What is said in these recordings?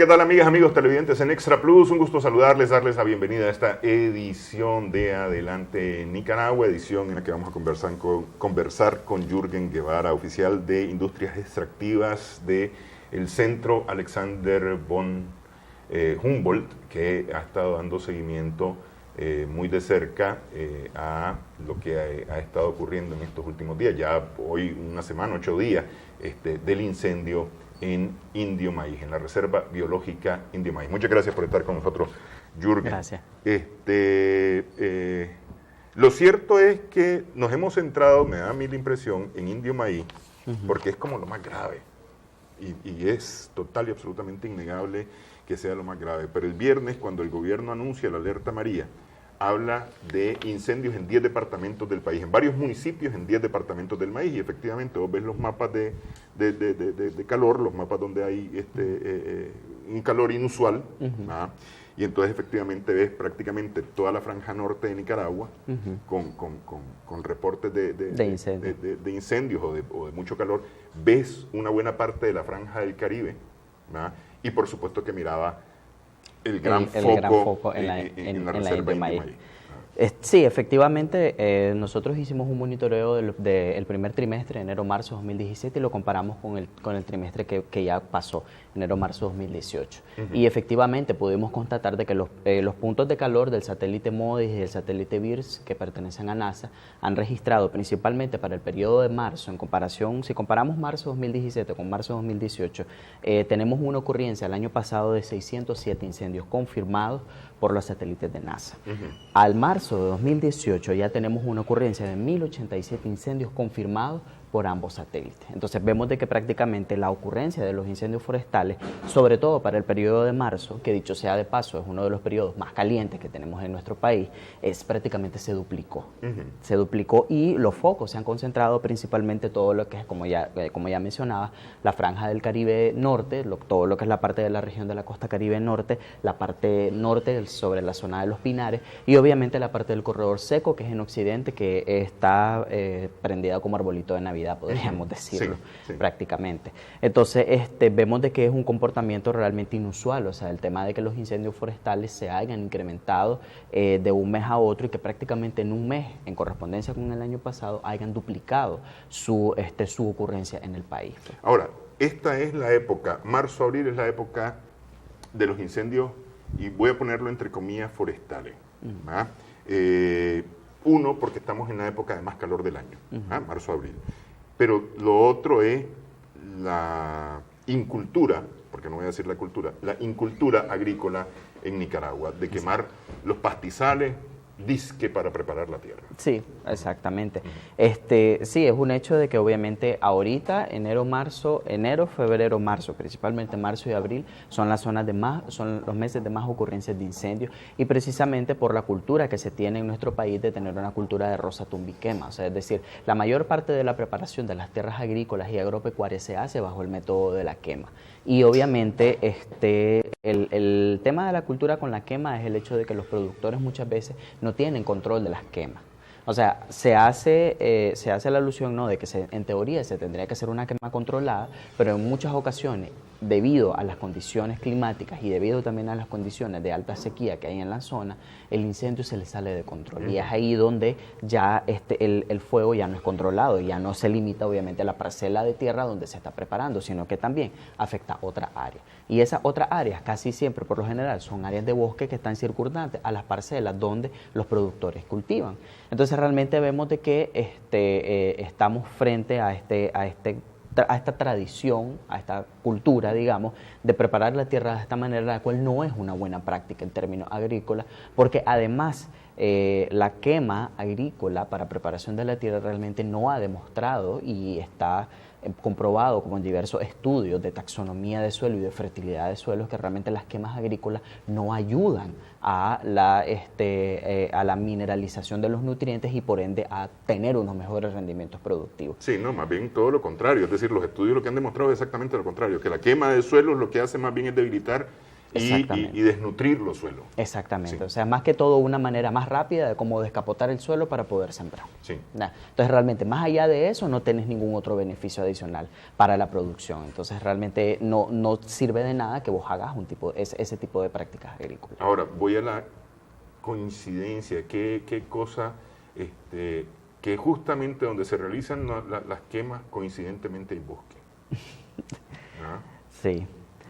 tal, amigas, amigos televidentes en Extra Plus? Un gusto saludarles, darles la bienvenida a esta edición de Adelante Nicaragua, edición en la que vamos a conversar con Jürgen Guevara, oficial de Industrias Extractivas del Centro Alexander von Humboldt, que ha estado dando seguimiento muy de cerca a lo que ha estado ocurriendo en estos últimos días, ya hoy una semana, 8 días, del incendio en Indio Maíz, en la Reserva Biológica Indio Maíz. Muchas gracias por estar con nosotros, Jürgen. Gracias. Lo cierto es que nos hemos centrado, me da a mí la impresión, en Indio Maíz, porque es como lo más grave, y es total y absolutamente innegable que sea lo más grave. Pero el viernes, cuando el gobierno anuncia la alerta María, habla de incendios en 10 departamentos del país, en varios municipios, en 10 departamentos del país, y efectivamente vos ves los mapas de calor, los mapas donde hay un calor inusual, y entonces efectivamente ves prácticamente toda la franja norte de Nicaragua con reportes de incendios o de mucho calor. Ves una buena parte de la franja del Caribe, y por supuesto que miraba el gran foco en la Reserva Indio Maíz. Sí, efectivamente, nosotros hicimos un monitoreo del primer trimestre, enero-marzo 2017, y lo comparamos con el trimestre que ya pasó, enero-marzo 2018. Y efectivamente pudimos constatar de que los puntos de calor del satélite MODIS y del satélite BIRS, que pertenecen a NASA, han registrado principalmente para el periodo de marzo, en comparación, si comparamos marzo 2017 con marzo 2018, tenemos una ocurrencia el año pasado de 607 incendios confirmados por los satélites de NASA. Al marzo de 2018 ya tenemos una ocurrencia de 1087 incendios confirmados por ambos satélites. Entonces vemos de que prácticamente la ocurrencia de los incendios forestales, sobre todo para el periodo de marzo, que dicho sea de paso es uno de los periodos más calientes que tenemos en nuestro país, prácticamente se duplicó. Se duplicó, y los focos se han concentrado principalmente todo lo que es, como ya mencionaba, la franja del Caribe Norte, todo lo que es la parte de la región de la costa Caribe Norte, la parte norte sobre la zona de los Pinares, y obviamente la parte del corredor seco, que es en occidente, que está prendida como arbolito de Navidad, podríamos decirlo, prácticamente. Entonces, vemos de que es un comportamiento realmente inusual, o sea, el tema de que los incendios forestales se hayan incrementado de un mes a otro, y que prácticamente en un mes, en correspondencia con el año pasado, hayan duplicado su ocurrencia en el país. Ahora, esta es la época, marzo-abril es la época de los incendios, y voy a ponerlo entre comillas, forestales. Uno, porque estamos en la época de más calor del año, marzo-abril. Pero lo otro es la incultura, porque no voy a decir la cultura, la incultura agrícola en Nicaragua, de quemar los pastizales, disque para preparar la tierra. Sí, exactamente. Sí, es un hecho de que obviamente ahorita, enero, febrero, marzo, principalmente marzo y abril, son los meses de más ocurrencias de incendios, y precisamente por la cultura que se tiene en nuestro país de tener una cultura de roza, tumba y quema. O sea, es decir, la mayor parte de la preparación de las tierras agrícolas y agropecuarias se hace bajo el método de la quema. Y obviamente el tema de la cultura con la quema es el hecho de que los productores muchas veces no tienen control de las quemas. O sea, se hace la alusión, ¿no?, de que en teoría se tendría que hacer una quema controlada, pero en muchas ocasiones, debido a las condiciones climáticas y debido también a las condiciones de alta sequía que hay en la zona, el incendio se le sale de control. Y es ahí donde ya el fuego ya no es controlado, ya no se limita obviamente a la parcela de tierra donde se está preparando, sino que también afecta a otra área. Y esas otras áreas casi siempre, por lo general, son áreas de bosque que están circundantes a las parcelas donde los productores cultivan. Entonces realmente vemos de que estamos frente a esta tradición, a esta cultura, digamos, de preparar la tierra de esta manera, la cual no es una buena práctica en términos agrícolas, porque además la quema agrícola para preparación de la tierra realmente no ha demostrado, y está comprobado como en diversos estudios de taxonomía de suelo y de fertilidad de suelos, que realmente las quemas agrícolas no ayudan a la mineralización de los nutrientes y por ende a tener unos mejores rendimientos productivos. Sí, no, más bien todo lo contrario, es decir, los estudios lo que han demostrado es exactamente lo contrario, que la quema de suelos lo que hace más bien es debilitar Exactamente. y desnutrir los suelos. Exactamente, Sí. o sea, más que todo una manera más rápida de cómo descapotar el suelo para poder sembrar. Sí. Entonces realmente más allá de eso no tienes ningún otro beneficio adicional para la producción, entonces realmente no sirve de nada que vos hagas ese tipo de prácticas agrícolas. Ahora, voy a la coincidencia, qué cosa, que justamente donde se realizan las quemas, coincidentemente hay bosque. ¿Ah? Sí.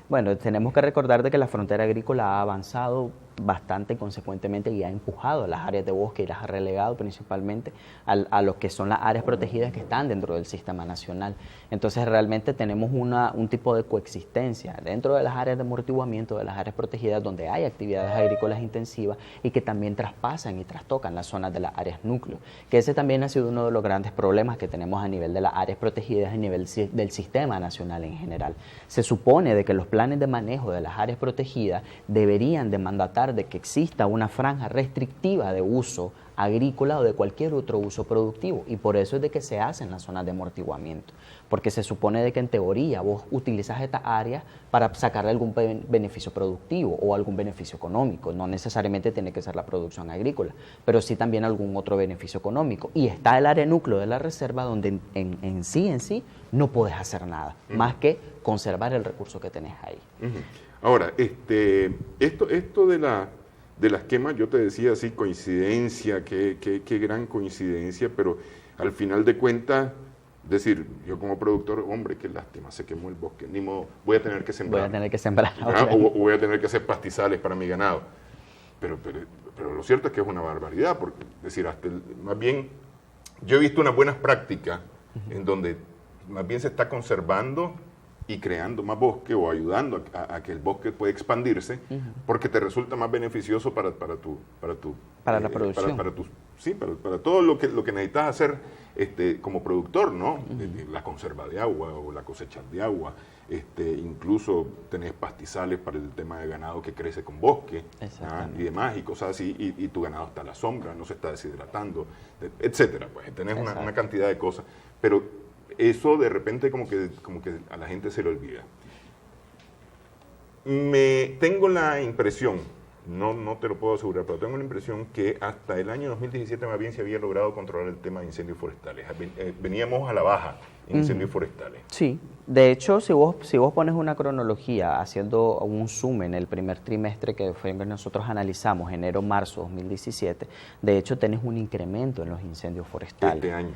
Bueno, tenemos que recordar de que la frontera agrícola ha avanzado bastante consecuentemente y ha empujado las áreas de bosque y las ha relegado principalmente a lo que son las áreas protegidas que están dentro del sistema nacional. Entonces realmente tenemos un tipo de coexistencia dentro de las áreas de amortiguamiento, de las áreas protegidas donde hay actividades agrícolas intensivas y que también traspasan y trastocan las zonas de las áreas núcleo, que ese también ha sido uno de los grandes problemas que tenemos a nivel de las áreas protegidas, a nivel del sistema nacional en general. Se supone de que los planes de manejo de las áreas protegidas deberían de mandatar de que exista una franja restrictiva de uso agrícola o de cualquier otro uso productivo, y por eso es de que se hacen las zonas de amortiguamiento, porque se supone de que en teoría vos utilizas estas áreas para sacarle algún beneficio productivo o algún beneficio económico, no necesariamente tiene que ser la producción agrícola, pero sí también algún otro beneficio económico, y está el área núcleo de la reserva donde en sí no puedes hacer nada, más que conservar el recurso que tenés ahí. Ahora, esto de las quemas, yo te decía así, coincidencia, qué gran coincidencia, pero al final de cuentas, decir, yo como productor, hombre, qué lástima, se quemó el bosque, ni modo, voy a tener que sembrar. Voy a tener que sembrar. O voy a tener que hacer pastizales para mi ganado. Pero lo cierto es que es una barbaridad, porque, decir, más bien, yo he visto unas buenas prácticas en donde más bien se está conservando y creando más bosque o ayudando a que el bosque pueda expandirse, porque te resulta más beneficioso para la producción. Para todo lo que necesitas hacer como productor, ¿no? La conserva de agua o la cosecha de agua, incluso tenés pastizales para el tema de ganado que crece con bosque, y demás, y cosas así, y tu ganado está a la sombra, no se está deshidratando, etcétera. Pues tenés una cantidad de cosas, pero eso de repente como que a la gente se le olvida. Tengo la impresión, no te lo puedo asegurar, pero tengo la impresión que hasta el año 2017 más bien se había logrado controlar el tema de incendios forestales. Veníamos a la baja en incendios forestales. Sí, de hecho, si vos pones una cronología haciendo un zoom en el primer trimestre que fue que nosotros analizamos, enero-marzo 2017, de hecho tenés un incremento en los incendios forestales. Este año.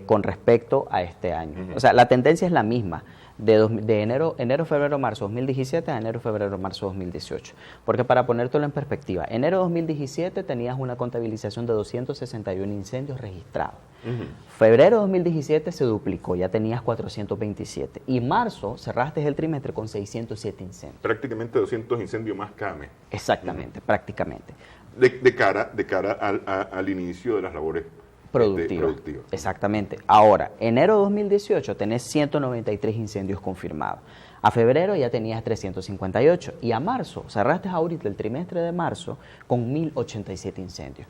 Con respecto a este año. O sea, la tendencia es la misma, de enero, febrero, marzo 2017 a enero, febrero, marzo 2018. Porque para ponértelo en perspectiva, enero 2017 tenías una contabilización de 261 incendios registrados. Febrero 2017 se duplicó, ya tenías 427. Y marzo cerraste el trimestre con 607 incendios. Prácticamente 200 incendios más cada mes. Exactamente, prácticamente. De cara al inicio de las labores productiva. Exactamente. Ahora, enero 2018 tenés 193 incendios confirmados. A febrero ya tenías 358 y a marzo, cerraste ahorita el trimestre de marzo con 1087 incendios.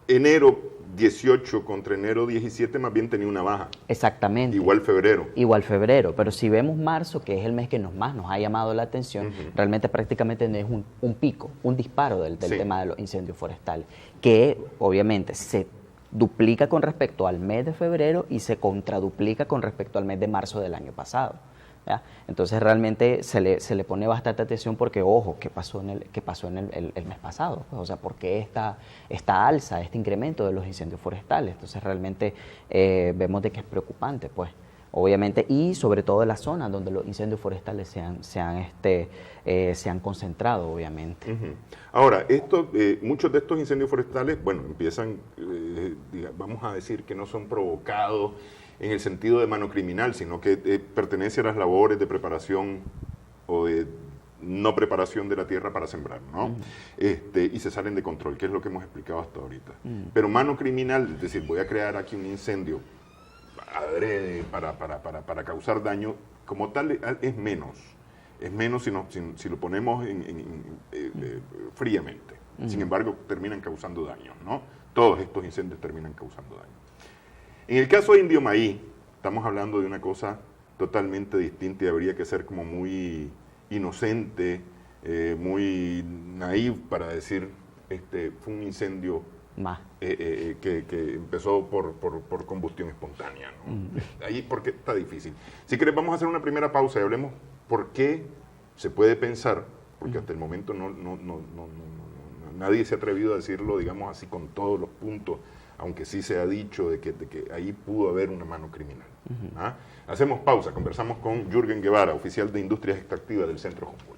Enero 18 contra enero 17 más bien tenía una baja. Exactamente. Igual febrero, pero si vemos marzo, que es el mes que más nos ha llamado la atención, realmente prácticamente es un pico, un disparo del tema de los incendios forestales, que obviamente se duplica con respecto al mes de febrero y se contraduplica con respecto al mes de marzo del año pasado. ¿Ya? Entonces realmente se le pone bastante atención porque, ojo, ¿qué pasó en el mes pasado? Pues, o sea, ¿por qué esta alza, este incremento de los incendios forestales? Entonces realmente vemos de que es preocupante, pues, obviamente, y sobre todo en las zonas donde los incendios forestales se han concentrado, obviamente. Ahora, muchos de estos incendios forestales, bueno, empiezan, vamos a decir que no son provocados en el sentido de mano criminal, sino que pertenece a las labores de preparación o de no preparación de la tierra para sembrar, ¿no? Y se salen de control, que es lo que hemos explicado hasta ahorita. Pero mano criminal, es decir, voy a crear aquí un incendio adrede para causar daño, como tal es menos si lo ponemos fríamente. Sin embargo, terminan causando daño, ¿no? Todos estos incendios terminan causando daño. En el caso de Indio Maí, estamos hablando de una cosa totalmente distinta y habría que ser como muy inocente muy naif para decir fue un incendio Más. que empezó por combustión espontánea, ¿no? Ahí porque está difícil. Si querés, vamos a hacer una primera pausa y hablemos por qué se puede pensar, porque hasta el momento nadie se ha atrevido a decirlo, digamos así, con todos los puntos, aunque sí se ha dicho de que ahí pudo haber una mano criminal. ¿Ah? Hacemos pausa, conversamos con Jürgen Guevara, oficial de Industrias Extractivas del Centro Humboldt.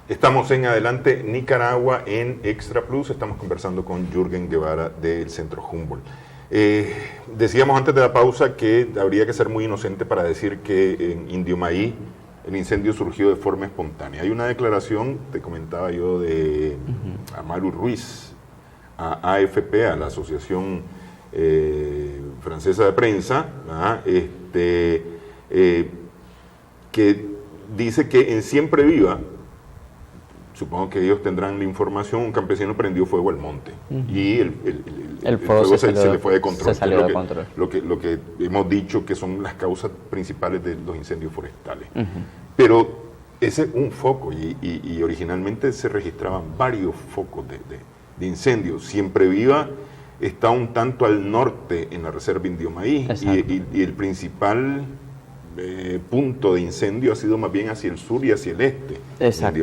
Estamos en Adelante Nicaragua en Extra Plus, estamos conversando con Jürgen Guevara del Centro Humboldt. Decíamos antes de la pausa que habría que ser muy inocente para decir que en Indio Maí el incendio surgió de forma espontánea. Hay una declaración, te comentaba yo, de Amaru Ruiz, a AFP, a la Asociación Francesa de Prensa, que dice que en Siempre Viva, supongo que ellos tendrán la información, un campesino prendió fuego al monte y el fuego se le fue de control. Se salió de control. Lo que hemos dicho que son las causas principales de los incendios forestales. Pero ese es un foco y originalmente se registraban varios focos de incendios. Siempre Viva está un tanto al norte en la reserva Indio Maí y el principal punto de incendio ha sido más bien hacia el sur y hacia el este. Exacto.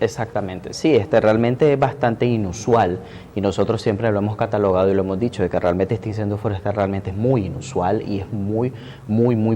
Exactamente, sí, realmente es bastante inusual y nosotros siempre lo hemos catalogado y lo hemos dicho de que realmente este incendio forestal realmente es muy inusual y es muy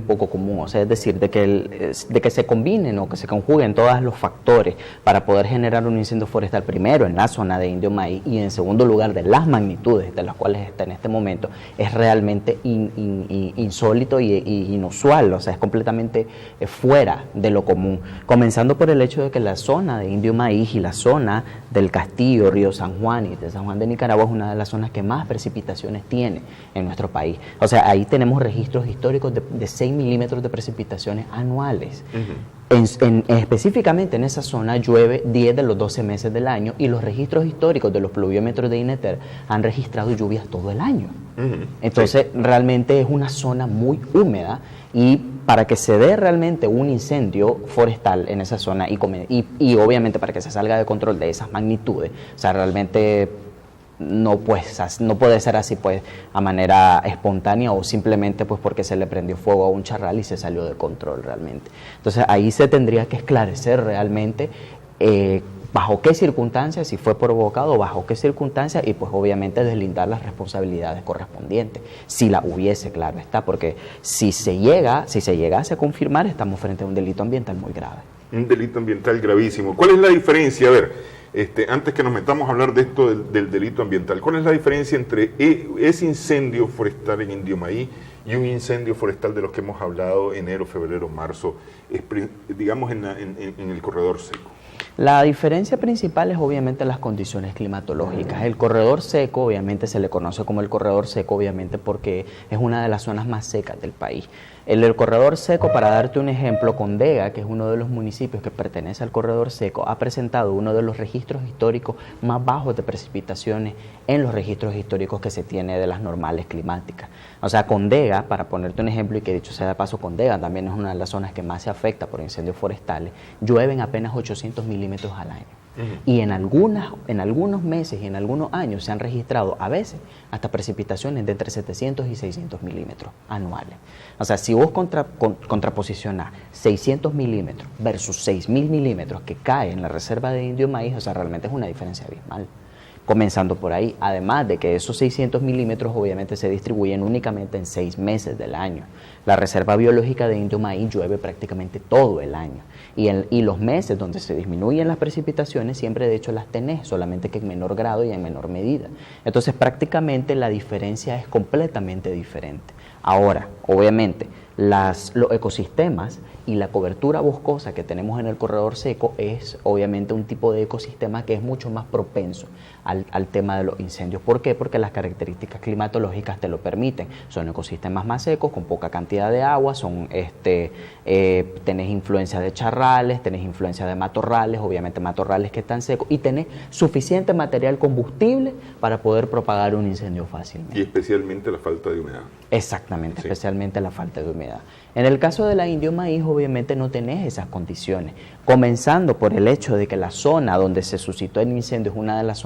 poco común, o sea, es decir, de que se combinen o que se conjuguen todos los factores para poder generar un incendio forestal, primero en la zona de Indio Maí y en segundo lugar de las magnitudes de las cuales está en este momento, es realmente insólito y inusual, o sea, es completamente fuera de lo común, comenzando por el hecho de que la zona de Indio Maí y la zona del Castillo, Río San Juan y de San Juan de Nicaragua es una de las zonas que más precipitaciones tiene en nuestro país. O sea, ahí tenemos registros históricos de 6 milímetros de precipitaciones anuales. Específicamente en esa zona llueve 10 de los 12 meses del año y los registros históricos de los pluviómetros de INETER han registrado lluvias todo el año. Entonces, realmente es una zona muy húmeda y para que se dé realmente un incendio forestal en esa zona y obviamente para que se salga de control de esas magnitudes, o sea, realmente no puede ser así pues a manera espontánea o simplemente pues porque se le prendió fuego a un charral y se salió de control realmente. Entonces ahí se tendría que esclarecer realmente bajo qué circunstancias, si fue provocado, bajo qué circunstancias y pues obviamente deslindar las responsabilidades correspondientes, si la hubiese, claro está, porque si se llegase a confirmar, estamos frente a un delito ambiental muy grave. Un delito ambiental gravísimo. ¿Cuál es la diferencia? A ver, antes que nos metamos a hablar de esto del delito ambiental, ¿cuál es la diferencia entre ese incendio forestal en Indio Maí y un incendio forestal de los que hemos hablado enero, febrero, marzo, digamos en el corredor seco? La diferencia principal es obviamente las condiciones climatológicas. El corredor seco obviamente se le conoce como el corredor seco obviamente porque es una de las zonas más secas del país. El corredor seco, para darte un ejemplo, Condega, que es uno de los municipios que pertenece al corredor seco, ha presentado uno de los registros históricos más bajos de precipitaciones en los registros históricos que se tiene de las normales climáticas. O sea, Condega, para ponerte un ejemplo, y que dicho sea de paso, Condega también es una de las zonas que más se afecta por incendios forestales, llueven apenas 800 milímetros al año. Y en algunos meses y en algunos años se han registrado a veces hasta precipitaciones de entre 700 y 600 milímetros anuales. O sea, si vos contraposicionás 600 milímetros versus 6.000 milímetros que cae en la reserva de Indio Maí, o sea, realmente es una diferencia abismal. Comenzando por ahí, además de que esos 600 milímetros obviamente se distribuyen únicamente en 6 meses del año. La reserva biológica de Indio Maí llueve prácticamente todo el año y los meses donde se disminuyen las precipitaciones siempre de hecho las tenés, solamente que en menor grado y en menor medida. Entonces prácticamente la diferencia es completamente diferente. Ahora, obviamente, los ecosistemas y la cobertura boscosa que tenemos en el corredor seco es obviamente un tipo de ecosistema que es mucho más propenso al tema de los incendios. ¿Por qué? Porque las características climatológicas te lo permiten. Son ecosistemas más secos, con poca cantidad de agua, tenés influencia de charrales, tenés influencia de matorrales, obviamente matorrales que están secos, y tenés suficiente material combustible para poder propagar un incendio fácilmente. Y especialmente la falta de humedad. Exactamente, sí. Especialmente la falta de humedad. En el caso de la indio maíz, obviamente no tenés esas condiciones, comenzando por el hecho de que la zona donde se suscitó el incendio es una de las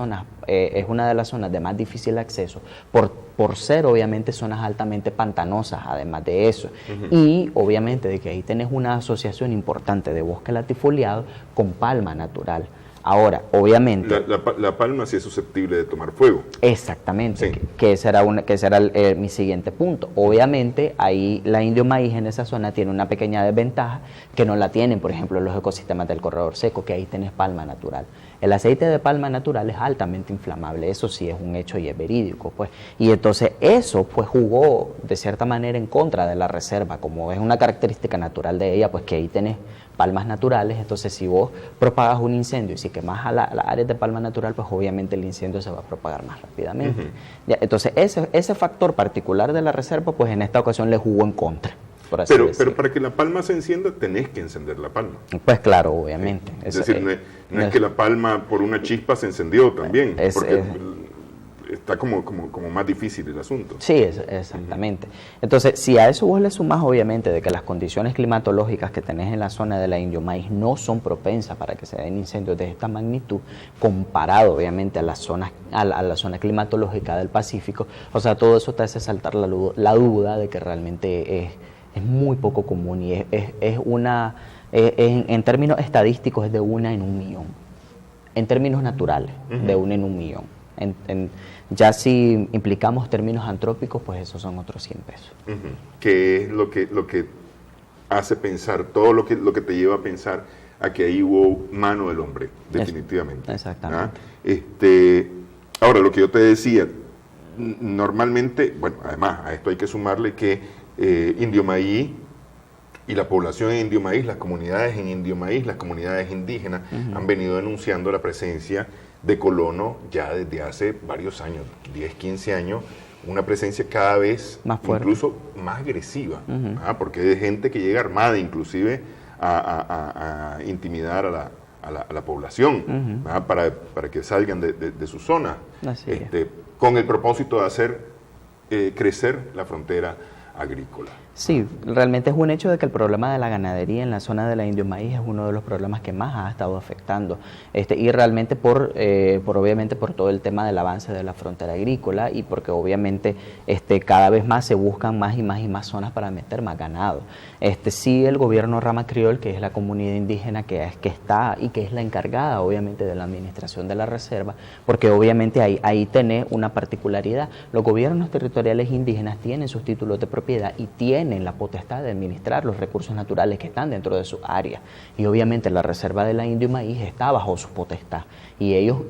zonas de más difícil acceso, por ser obviamente zonas altamente pantanosas, además de eso, y obviamente de que ahí tenés una asociación importante de bosque latifoliado con palma natural. Ahora, obviamente... La palma sí es susceptible de tomar fuego. Exactamente, sí. que ese era mi siguiente punto. Obviamente, ahí la indio maíz en esa zona tiene una pequeña desventaja que no la tienen, por ejemplo, los ecosistemas del corredor seco, que ahí tenés palma natural. El aceite de palma natural es altamente inflamable, eso sí es un hecho y es verídico, pues. Y entonces eso pues jugó de cierta manera en contra de la reserva, como es una característica natural de ella, pues que ahí tenés palmas naturales. Entonces si vos propagas un incendio y si quemás a las áreas de palma natural, pues obviamente el incendio se va a propagar más rápidamente. Ya, entonces ese factor particular de la reserva, pues en esta ocasión le jugó en contra. Pero para que la palma se encienda, tenés que encender la palma. Pues claro, obviamente. Es decir, no es que la palma por una chispa se encendió también, porque está como más difícil el asunto. Sí, exactamente. Entonces, si a eso vos le sumás, obviamente, de que las condiciones climatológicas que tenés en la zona de la indio maíz no son propensas para que se den incendios de esta magnitud, comparado, obviamente, a la zona climatológica del Pacífico, o sea, todo eso te hace saltar la duda de que realmente es muy poco común y en términos estadísticos es de 1 en 1 millón, en términos naturales, de 1 en 1 millón. Ya si implicamos términos antrópicos, pues esos son otros 100 pesos. ¿Qué es lo que hace pensar, todo lo que te lleva a pensar a que ahí hubo mano del hombre, definitivamente? Exactamente. Ahora, lo que yo te decía, normalmente, bueno, además a esto hay que sumarle que Indio Maíz y la población en Indio Maíz, las comunidades en Indio Maíz, las comunidades indígenas han venido denunciando la presencia de colonos ya desde hace varios años, 10, 15 años, una presencia cada vez más fuerte, incluso más agresiva, porque hay gente que llega armada inclusive a intimidar a la población, para que salgan de su zona, con el propósito de hacer crecer la frontera agrícola. Sí, realmente es un hecho de que el problema de la ganadería en la zona de la indio maíz es uno de los problemas que más ha estado afectando, y realmente obviamente por todo el tema del avance de la frontera agrícola y porque obviamente cada vez más se buscan más y más zonas para meter más ganado. Sí, el gobierno Rama Criol, que es la comunidad indígena que está y que es la encargada obviamente de la administración de la reserva, porque obviamente ahí tenés una particularidad. Los gobiernos territoriales indígenas tienen sus títulos de propiedad y tienen la potestad de administrar los recursos naturales que están dentro de su área, y obviamente la reserva de la indio maíz está bajo su potestad, y ellos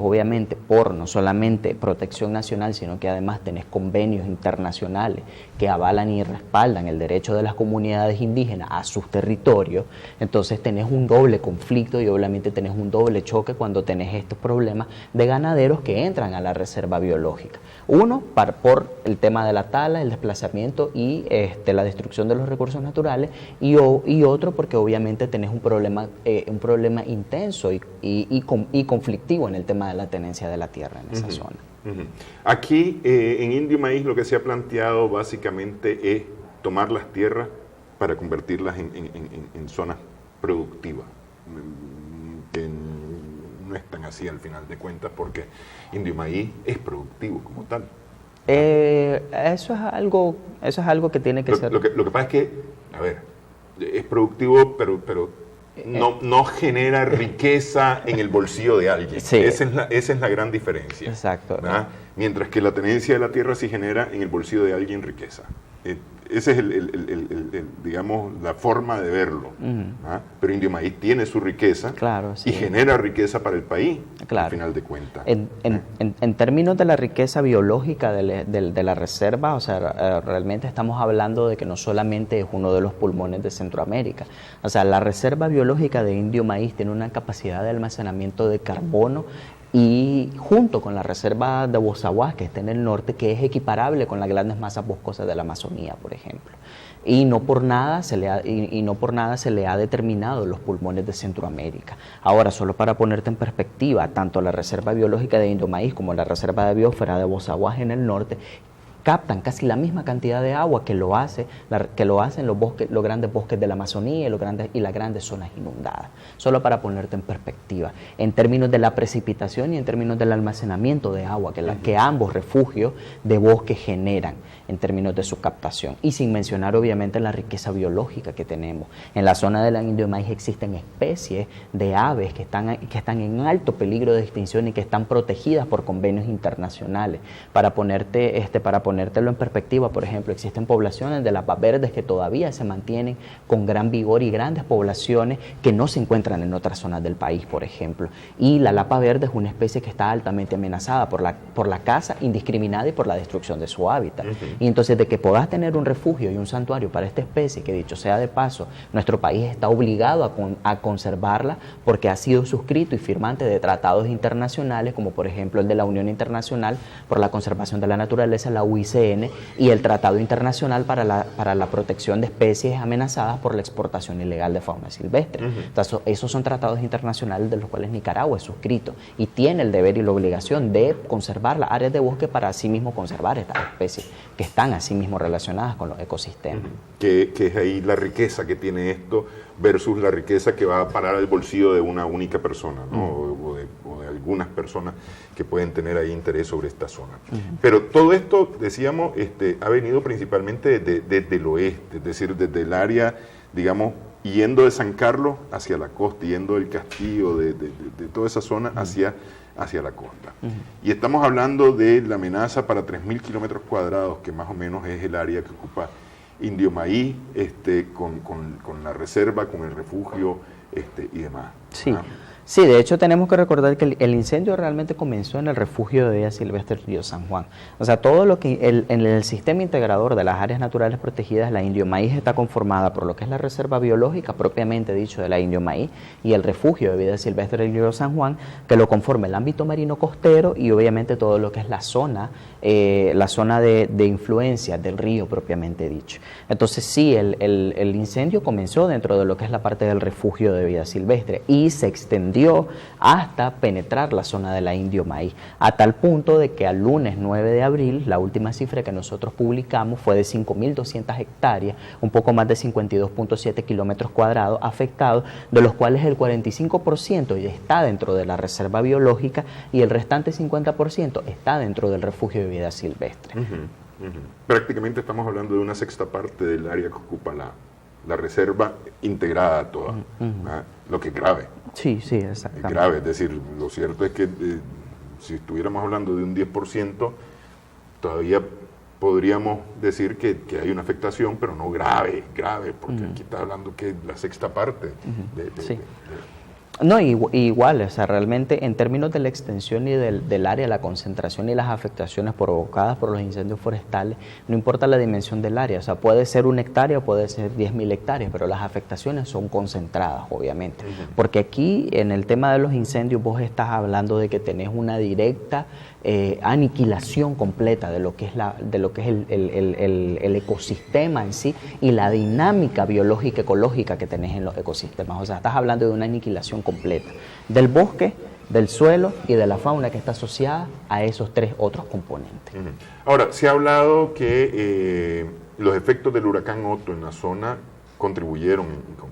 obviamente por no solamente protección nacional, sino que además tenés convenios internacionales que avalan y respaldan el derecho de las comunidades indígenas a sus territorios. Entonces tenés un doble conflicto y obviamente tenés un doble choque cuando tenés estos problemas de ganaderos que entran a la reserva biológica. Uno, por el tema de la tala, el desplazamiento y la destrucción de los recursos naturales, y otro porque obviamente tenés un problema intenso y conflictivo en el tema de la tenencia de la tierra en esa zona. Aquí en Indio Maíz lo que se ha planteado básicamente es tomar las tierras para convertirlas en zonas productivas, que no es tan así al final de cuentas, porque Indio Maíz es productivo como tal. Eso es algo que tiene que ser... Lo que pasa es que, a ver, es productivo, pero no genera riqueza en el bolsillo de alguien. Sí. Esa es la gran diferencia. Exacto. Mientras que la tenencia de la tierra sí genera en el bolsillo de alguien riqueza. Esa es digamos, la forma de verlo. Pero Indio Maíz tiene su riqueza, claro, sí, y genera riqueza para el país. Claro. al final de cuentas. En términos de la riqueza biológica de la reserva, o sea, realmente estamos hablando de que no solamente es uno de los pulmones de Centroamérica. O sea, la reserva biológica de Indio Maíz tiene una capacidad de almacenamiento de carbono y junto con la reserva de Bozaguas, que está en el norte, que es equiparable con las grandes masas boscosas de la Amazonía, por ejemplo. Y no por nada se le ha determinado los pulmones de Centroamérica. Ahora, solo para ponerte en perspectiva, tanto la reserva biológica de Indio Maíz como la reserva de biosfera de Bozaguas en el norte captan casi la misma cantidad de agua que lo hacen los grandes bosques de la Amazonía y las grandes zonas inundadas. Solo para ponerte en perspectiva, en términos de la precipitación y en términos del almacenamiento de agua que ambos refugios de bosque generan en términos de su captación. Y sin mencionar obviamente la riqueza biológica que tenemos. En la zona del Indio Maíz existen especies de aves que están en alto peligro de extinción y que están protegidas por convenios internacionales. Para ponértelo en perspectiva, por ejemplo, existen poblaciones de lapas verdes que todavía se mantienen con gran vigor y grandes poblaciones que no se encuentran en otras zonas del país, por ejemplo. Y la lapa verde es una especie que está altamente amenazada por la caza indiscriminada y por la destrucción de su hábitat. Y entonces, de que puedas tener un refugio y un santuario para esta especie, que dicho sea de paso, nuestro país está obligado a conservarla porque ha sido suscrito y firmante de tratados internacionales, como por ejemplo el de la Unión Internacional por la Conservación de la Naturaleza, la UICN, y el Tratado Internacional para la Protección de Especies Amenazadas por la Exportación Ilegal de Fauna Silvestre. Entonces, esos son tratados internacionales de los cuales Nicaragua es suscrito y tiene el deber y la obligación de conservar las áreas de bosque para así mismo conservar estas especies que están así mismo relacionadas con los ecosistemas. Que es ahí la riqueza que tiene esto versus la riqueza que va a parar al bolsillo de una única persona, ¿no? O de algunas personas que pueden tener ahí interés sobre esta zona. Pero todo esto, decíamos, ha venido principalmente desde el oeste, es decir, desde el área, digamos, yendo de San Carlos hacia la costa, yendo del Castillo, de toda esa zona hacia la costa. Y estamos hablando de la amenaza para 3.000 kilómetros cuadrados, que más o menos es el área que ocupa Indio Maíz, con la reserva, con el refugio y demás. Sí. Sí, de hecho tenemos que recordar que el incendio realmente comenzó en el refugio de vida silvestre Río San Juan. O sea, todo lo que en el sistema integrador de las áreas naturales protegidas, la Indio Maíz está conformada por lo que es la reserva biológica propiamente dicho de la Indio Maíz y el refugio de vida silvestre del Río San Juan, que lo conforma el ámbito marino costero y obviamente todo lo que es la zona de influencia del río propiamente dicho. Entonces sí, el incendio comenzó dentro de lo que es la parte del refugio de vida silvestre y se extendió hasta penetrar la zona de la Indio Maíz, a tal punto de que al lunes 9 de abril, la última cifra que nosotros publicamos fue de 5.200 hectáreas, un poco más de 52.7 kilómetros cuadrados afectados, de los cuales el 45% ya está dentro de la reserva biológica y el restante 50% está dentro del refugio de vida silvestre. Prácticamente estamos hablando de una sexta parte del área que ocupa la reserva integrada toda, lo que es grave. Sí, exactamente. Es grave, es decir, lo cierto es que si estuviéramos hablando de un 10%, todavía podríamos decir que hay una afectación, pero no grave, porque aquí está hablando que la sexta parte sí. No, igual, o sea, realmente en términos de la extensión y del área, la concentración y las afectaciones provocadas por los incendios forestales, no importa la dimensión del área, o sea, puede ser 1 hectárea o puede ser 10.000 hectáreas, pero las afectaciones son concentradas, obviamente, porque aquí en el tema de los incendios vos estás hablando de que tenés una directa aniquilación completa de lo que es el ecosistema en sí y la dinámica biológica ecológica que tenés en los ecosistemas. O sea, estás hablando de una aniquilación completa del bosque, del suelo y de la fauna que está asociada a esos 3 otros componentes. Ahora, se ha hablado que los efectos del huracán Otto en la zona contribuyeron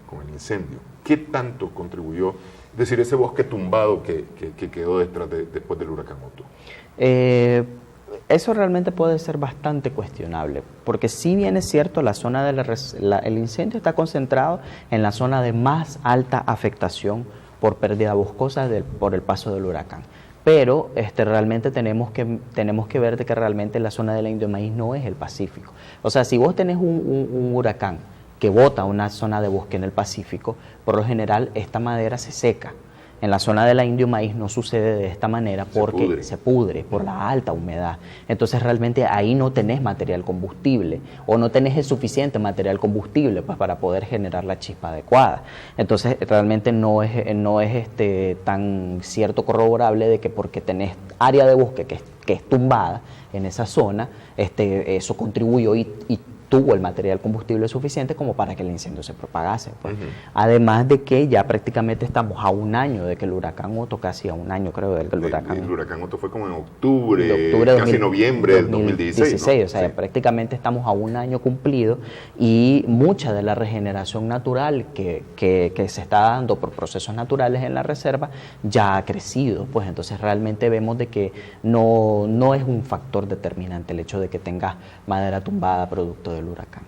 con el incendio. ¿Qué tanto contribuyó? Es decir, ese bosque tumbado que quedó después del huracán Otto. Eso realmente puede ser bastante cuestionable, porque si bien es cierto, la zona el incendio está concentrado en la zona de más alta afectación por pérdida boscosa por el paso del huracán. Pero realmente tenemos que ver de que realmente la zona de la Indio Maíz no es el Pacífico. O sea, si vos tenés un huracán que bota una zona de bosque en el Pacífico, por lo general esta madera se seca. En la zona de la Indio Maíz no sucede de esta manera porque se pudre por la alta humedad. Entonces realmente ahí no tenés material combustible o no tenés el suficiente material combustible pues, para poder generar la chispa adecuada. Entonces realmente no es tan cierto corroborable de que porque tenés área de bosque que es tumbada en esa zona, eso contribuyó y tuvo el material combustible suficiente como para que el incendio se propagase. Pues. Además de que ya prácticamente estamos a un año de que el huracán Otto, casi a un año creo del huracán. El huracán Otto fue como en octubre casi noviembre del 2016. ¿no? O sea, prácticamente estamos a un año cumplido y mucha de la regeneración natural que se está dando por procesos naturales en la reserva ya ha crecido. Pues entonces realmente vemos de que no es un factor determinante el hecho de que tengas madera tumbada producto del huracán.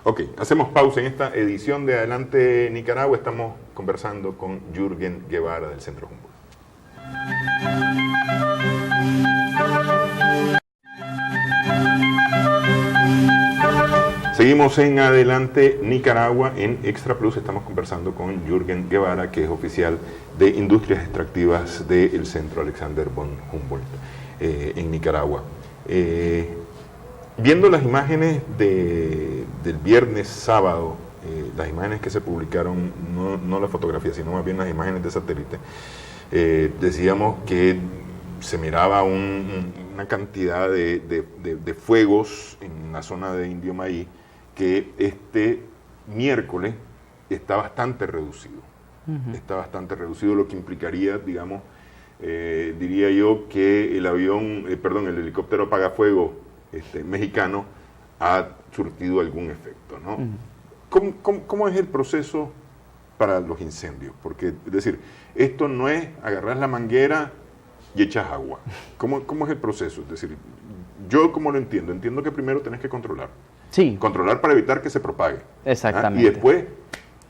Ok, hacemos pausa en esta edición de Adelante Nicaragua. Estamos conversando con Jürgen Guevara del Centro Humboldt. Seguimos en Adelante Nicaragua en Extra Plus. Estamos conversando con Jürgen Guevara, que es oficial de Industrias Extractivas del Centro Alexander von Humboldt en Nicaragua. Viendo las imágenes del viernes, sábado, las imágenes que se publicaron, no las fotografías, sino más bien las imágenes de satélite, decíamos que se miraba una cantidad de fuegos en la zona de Indio Maíz que este miércoles está bastante reducido. Está bastante reducido, lo que implicaría, digamos, diría yo, que el helicóptero apagafuego mexicano ha surtido algún efecto, ¿no? ¿Cómo es el proceso para los incendios? Porque, es decir, esto no es agarrar la manguera y echas agua. ¿Cómo es el proceso? Es decir, yo como lo entiendo que primero tenés que controlar. Sí. Controlar para evitar que se propague. Exactamente. Y después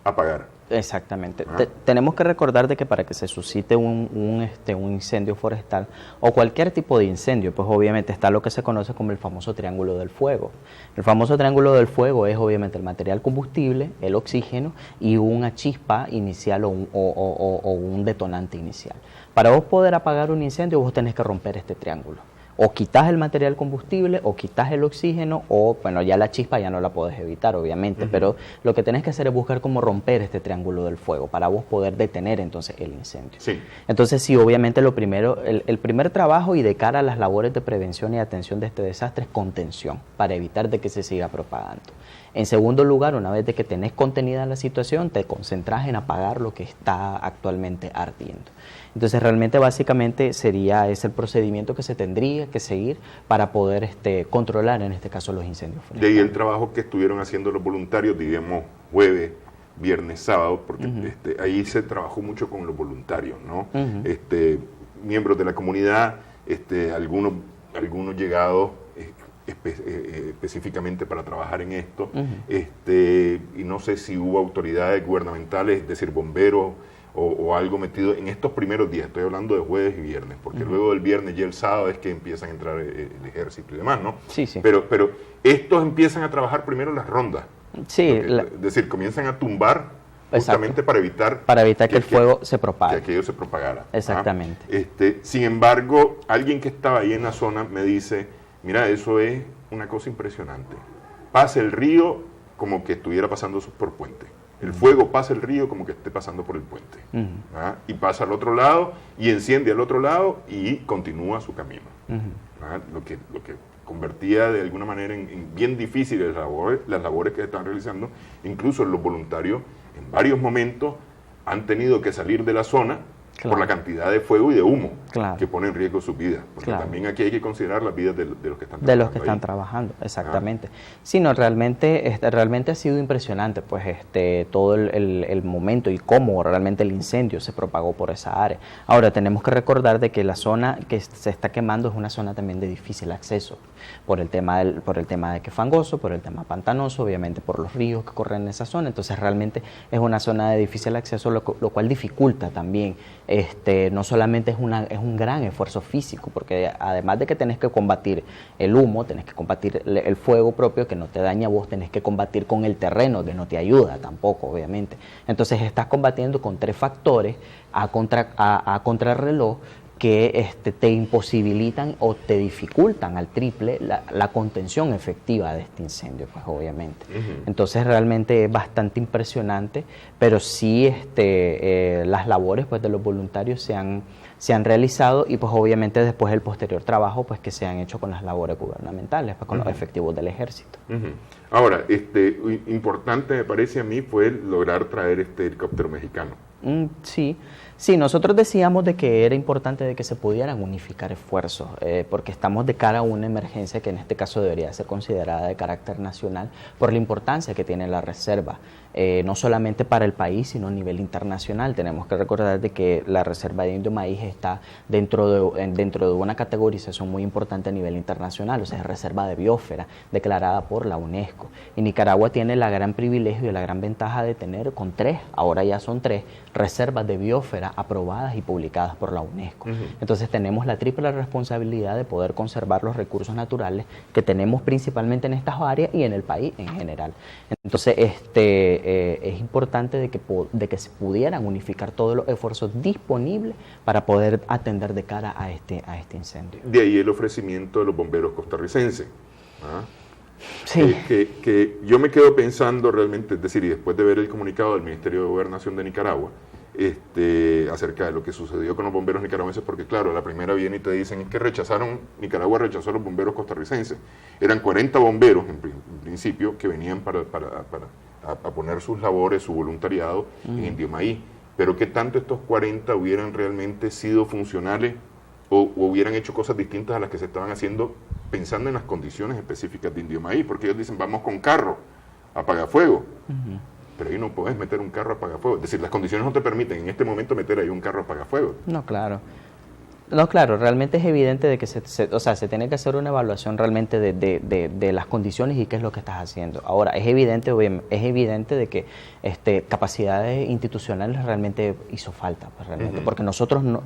apagar. Exactamente. Tenemos que recordar de que para que se suscite un incendio forestal o cualquier tipo de incendio, pues obviamente está lo que se conoce como el famoso triángulo del fuego. El famoso triángulo del fuego es obviamente el material combustible, el oxígeno y una chispa inicial o un detonante inicial. Para vos poder apagar un incendio, vos tenés que romper este triángulo. O quitas el material combustible, o quitas el oxígeno, o bueno, ya la chispa ya no la podés evitar, obviamente, pero lo que tenés que hacer es buscar cómo romper este triángulo del fuego para vos poder detener entonces el incendio. Sí. Entonces sí, obviamente lo primero, el primer trabajo y de cara a las labores de prevención y atención de este desastre es contención, para evitar de que se siga propagando. En segundo lugar, una vez de que tenés contenida la situación, te concentras en apagar lo que está actualmente ardiendo. Entonces realmente básicamente es el procedimiento que se tendría que seguir para poder controlar en este caso los incendios forestales. De ahí el trabajo que estuvieron haciendo los voluntarios, digamos jueves, viernes, sábado, porque ahí se trabajó mucho con los voluntarios, ¿no? Miembros de la comunidad, algunos llegados específicamente para trabajar en esto, y no sé si hubo autoridades gubernamentales, es decir, bomberos o algo metido en estos primeros días. Estoy hablando de jueves y viernes, porque luego del viernes y el sábado es que empiezan a entrar el ejército y demás, ¿no? Sí, sí. Pero estos empiezan a trabajar primero las rondas. Sí. Es decir, comienzan a tumbar justamente para evitar que el fuego se propague. Que aquello se propagara. Exactamente. Sin embargo, alguien que estaba ahí en la zona me dice, mira, eso es una cosa impresionante. Pasa el río como que estuviera pasando por puente. El fuego pasa el río como que esté pasando por el puente. Y pasa al otro lado y enciende al otro lado y continúa su camino. Lo que convertía de alguna manera en bien difíciles las labores que están realizando. Incluso los voluntarios en varios momentos han tenido que salir de la zona por la cantidad de fuego y de humo que pone en riesgo sus vidas. Porque también aquí hay que considerar las vidas de los que están trabajando. De los que están trabajando, exactamente. Sí, no, realmente ha sido impresionante pues todo el momento y cómo realmente el incendio se propagó por esa área. Ahora, tenemos que recordar de que la zona que se está quemando es una zona también de difícil acceso, por el tema de que es fangoso, por el tema pantanoso, obviamente por los ríos que corren en esa zona. Entonces realmente es una zona de difícil acceso, lo cual dificulta también. No solamente es un gran esfuerzo físico, porque además de que tenés que combatir el humo, tenés que combatir el fuego propio que no te daña a vos, tenés que combatir con el terreno que no te ayuda tampoco, obviamente. Entonces estás combatiendo con 3 factores a contrarreloj que te imposibilitan o te dificultan al triple la contención efectiva de este incendio, pues obviamente. Entonces realmente es bastante impresionante, pero sí las labores pues de los voluntarios se han realizado, y pues obviamente después el posterior trabajo pues que se han hecho con las labores gubernamentales, pues con los efectivos del ejército. Ahora, importante me parece a mí fue lograr traer este helicóptero mexicano. Sí, nosotros decíamos de que era importante de que se pudieran unificar esfuerzos, porque estamos de cara a una emergencia que en este caso debería ser considerada de carácter nacional por la importancia que tiene la reserva, no solamente para el país, sino a nivel internacional. Tenemos que recordar de que la reserva de Indio Maíz está dentro de una categorización muy importante a nivel internacional, o sea, es reserva de biosfera declarada por la UNESCO. Y Nicaragua tiene la gran privilegio y la gran ventaja de tener ahora ya son 3 reservas de biosfera aprobadas y publicadas por la UNESCO. Entonces tenemos la triple responsabilidad de poder conservar los recursos naturales que tenemos principalmente en estas áreas y en el país en general. Entonces es importante de que se pudieran unificar todos los esfuerzos disponibles para poder atender de cara a este incendio. De ahí el ofrecimiento de los bomberos costarricenses. Sí. Que yo me quedo pensando realmente, es decir, y después de ver el comunicado del Ministerio de Gobernación de Nicaragua, acerca de lo que sucedió con los bomberos nicaragüenses, porque claro, la primera viene y te dicen es que Nicaragua rechazó a los bomberos costarricenses. Eran 40 bomberos en principio que venían a poner sus labores, su voluntariado en Indio Maíz, pero ¿qué tanto estos 40 hubieran realmente sido funcionales o hubieran hecho cosas distintas a las que se estaban haciendo pensando en las condiciones específicas de Indio Maíz? Porque ellos dicen, vamos con carro, apagafuego. Pero ahí no puedes meter un carro apagafuego. Es decir, las condiciones no te permiten en este momento meter ahí un carro apagafuego. No, claro. Realmente es evidente de que se tiene que hacer una evaluación realmente de las condiciones y qué es lo que estás haciendo. Ahora, es evidente de que capacidades institucionales realmente hizo falta, pues, realmente, porque nosotros no,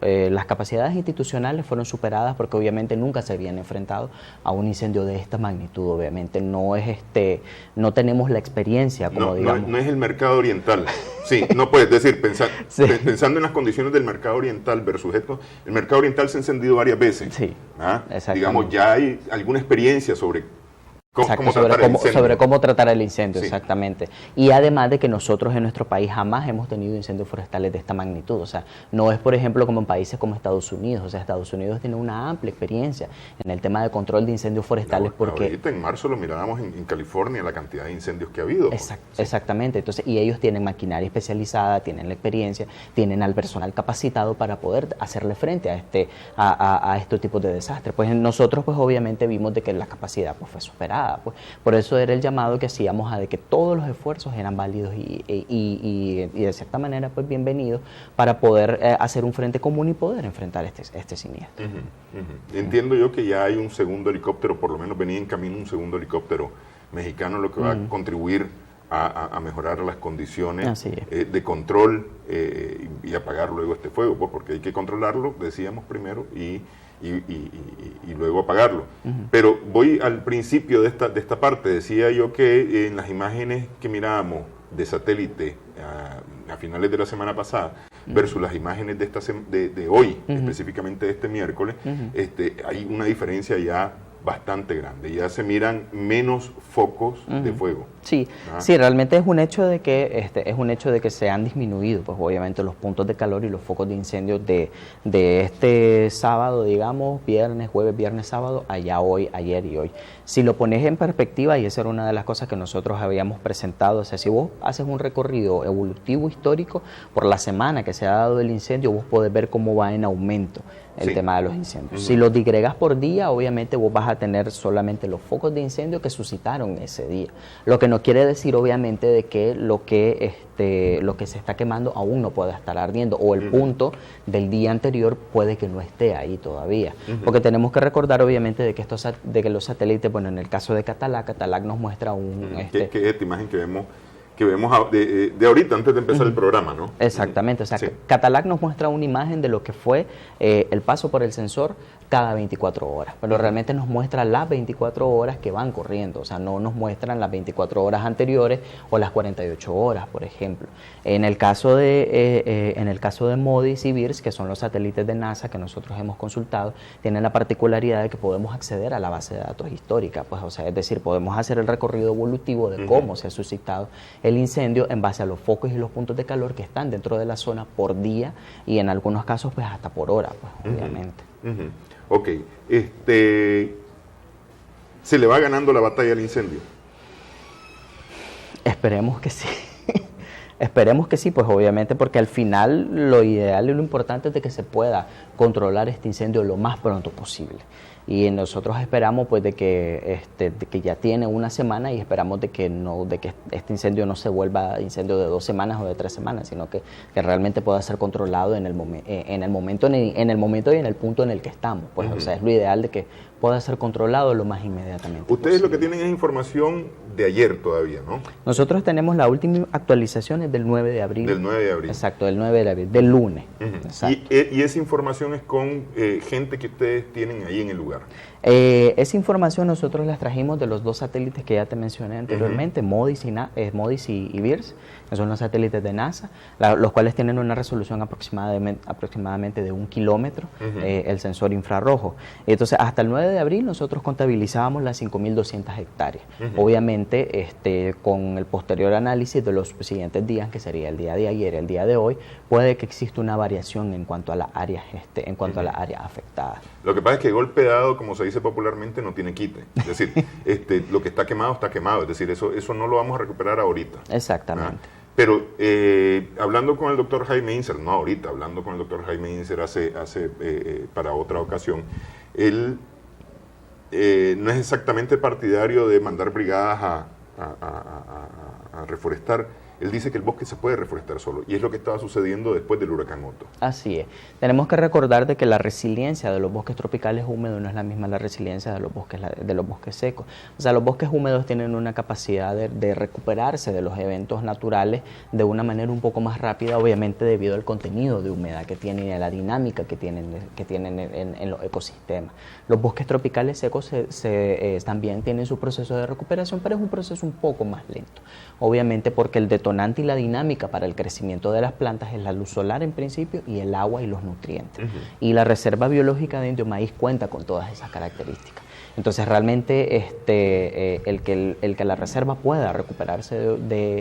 las capacidades institucionales fueron superadas porque obviamente nunca se habían enfrentado a un incendio de esta magnitud. Obviamente no tenemos la experiencia, como digamos. No es el mercado oriental. Sí, no puedes decir, pensando en las condiciones del mercado oriental versus esto, el mercado oriental se ha encendido varias veces. Sí, digamos, ya hay alguna experiencia sobre sobre cómo tratar el incendio, sí. Exactamente. Y además de que nosotros en nuestro país jamás hemos tenido incendios forestales de esta magnitud. O sea, no es, por ejemplo, como en países como Estados Unidos. O sea, Estados Unidos tiene una amplia experiencia en el tema de control de incendios forestales. Porque ahorita en marzo lo mirábamos en California, la cantidad de incendios que ha habido. Exactamente. Entonces, y ellos tienen maquinaria especializada, tienen la experiencia, tienen al personal capacitado para poder hacerle frente a estos tipos de desastres. Pues nosotros, pues obviamente vimos de que la capacidad pues fue superada. Pues, por eso era el llamado que hacíamos a de que todos los esfuerzos eran válidos y de cierta manera pues bienvenidos para poder hacer un frente común y poder enfrentar este siniestro. Entiendo yo que ya hay un segundo helicóptero, por lo menos venía en camino un segundo helicóptero mexicano, lo que va a contribuir a mejorar las condiciones de control y apagar luego este fuego, pues, porque hay que controlarlo, decíamos primero, y luego apagarlo. Pero voy al principio de esta parte. Decía yo que en las imágenes que mirábamos de satélite a finales de la semana pasada versus las imágenes de hoy, específicamente de este miércoles, hay una diferencia ya bastante grande. Ya se miran menos focos de fuego. Sí, realmente es un hecho de que se han disminuido, pues obviamente los puntos de calor y los focos de incendio de este sábado, digamos, jueves, viernes, sábado, allá hoy, ayer y hoy. Si lo pones en perspectiva, y esa era una de las cosas que nosotros habíamos presentado, o sea, si vos haces un recorrido evolutivo histórico por la semana que se ha dado el incendio, vos podés ver cómo va en aumento el tema de los incendios. Si lo digregas por día, obviamente vos vas a tener solamente los focos de incendio que suscitaron ese día. Lo que no quiere decir, obviamente, de que lo que se está quemando aún no pueda estar ardiendo, o el punto del día anterior puede que no esté ahí todavía. Porque tenemos que recordar, obviamente, de que los satélites, bueno, en el caso de Catalac nos muestra que es esta imagen que vemos que vemos de ahorita, antes de empezar el programa, ¿no? Exactamente, o sea, Sí. Catalac nos muestra una imagen de lo que fue el paso por el sensor cada 24 horas, pero realmente nos muestra las 24 horas que van corriendo, o sea, no nos muestran las 24 horas anteriores o las 48 horas, por ejemplo. En el caso de MODIS y VIRS, que son los satélites de NASA que nosotros hemos consultado, tienen la particularidad de que podemos acceder a la base de datos histórica, pues, o sea, es decir, podemos hacer el recorrido evolutivo de cómo se ha suscitado el incendio en base a los focos y los puntos de calor que están dentro de la zona por día y en algunos casos pues hasta por hora, pues, obviamente. Ok, ¿se le va ganando la batalla al incendio? Esperemos que sí. Esperemos que sí, pues obviamente, porque al final lo ideal y lo importante es de que se pueda controlar este incendio lo más pronto posible. Y nosotros esperamos pues de que ya tiene una semana y esperamos de que este incendio no se vuelva incendio de 2 semanas o de 3 semanas, sino que realmente pueda ser controlado en el momento y en el punto en el que estamos. Pues, o sea, es lo ideal de que pueda ser controlado lo más inmediatamente Ustedes posible. lo que tienen es información de ayer todavía, ¿no? Nosotros tenemos la última actualización es del 9 de abril. Del 9 de abril. Exacto, del 9 de abril, del lunes. Exacto. Y esa información es con gente que ustedes tienen ahí en el lugar. Esa información nosotros las trajimos de los 2 satélites que ya te mencioné anteriormente, MODIS y VIRS, que son los satélites de NASA, los cuales tienen una resolución aproximadamente de 1 kilómetro, el sensor infrarrojo. Entonces, hasta el 9 de abril nosotros contabilizábamos las 5.200 hectáreas. Obviamente, con el posterior análisis de los siguientes días, que sería el día de ayer y el día de hoy, puede que exista una variación en cuanto a las áreas, a las áreas afectadas. Lo que pasa es que golpe dado, como se dice popularmente, no tiene quite. Es decir, lo que está quemado, es decir, eso no lo vamos a recuperar ahorita. Exactamente. Pero hablando con el doctor Jaime Inser, no ahorita, hablando con el doctor Jaime Inser para otra ocasión, él no es exactamente partidario de mandar brigadas a reforestar. Él dice que el bosque se puede reforestar solo, y es lo que estaba sucediendo después del huracán Otto. Así es. Tenemos que recordar de que la resiliencia de los bosques tropicales húmedos no es la misma la resiliencia de los bosques secos. O sea, los bosques húmedos tienen una capacidad de recuperarse de los eventos naturales de una manera un poco más rápida, obviamente debido al contenido de humedad que tienen y a la dinámica que tienen en los ecosistemas. Los bosques tropicales secos también tienen su proceso de recuperación, pero es un proceso un poco más lento. Obviamente porque el detonante y la dinámica para el crecimiento de las plantas es la luz solar en principio y el agua y los nutrientes. Y la Reserva Biológica de Indio Maíz cuenta con todas esas características. Entonces realmente el que la reserva pueda recuperarse,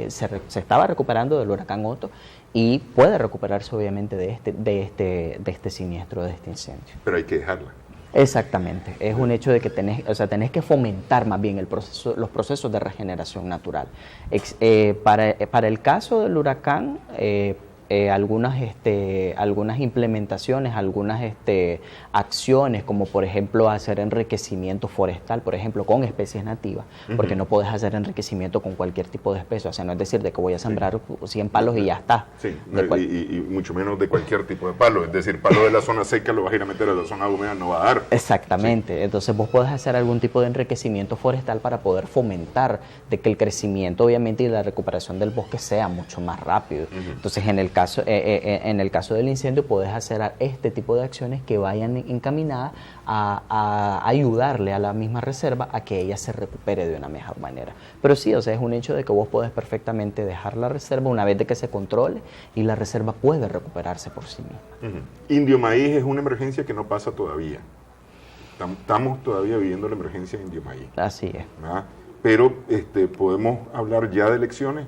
se estaba recuperando del huracán Otto y puede recuperarse obviamente de este siniestro, de este incendio. Pero hay que dejarla. Exactamente, es un hecho de que tenés que fomentar más bien los procesos de regeneración natural. Para el caso del huracán, algunas implementaciones, algunas acciones, como por ejemplo hacer enriquecimiento forestal, por ejemplo, con especies nativas, porque no puedes hacer enriquecimiento con cualquier tipo de especie, o sea, no es decir de que voy a sembrar 100 palos y ya está. Sí, y mucho menos de cualquier tipo de palo, es decir, palo de la zona seca lo vas a ir a meter a la zona húmeda, no va a dar. Exactamente, entonces vos podés hacer algún tipo de enriquecimiento forestal para poder fomentar de que el crecimiento obviamente y la recuperación del bosque sea mucho más rápido. Entonces en el caso del incendio puedes hacer este tipo de acciones que vayan encaminadas a ayudarle a la misma reserva a que ella se recupere de una mejor manera. Pero sí, o sea, es un hecho de que vos podés perfectamente dejar la reserva una vez de que se controle y la reserva puede recuperarse por sí misma. Indio Maíz es una emergencia que no pasa todavía. Estamos todavía viviendo la emergencia de Indio Maíz. Así es. ¿Verdad? Pero podemos hablar ya de elecciones.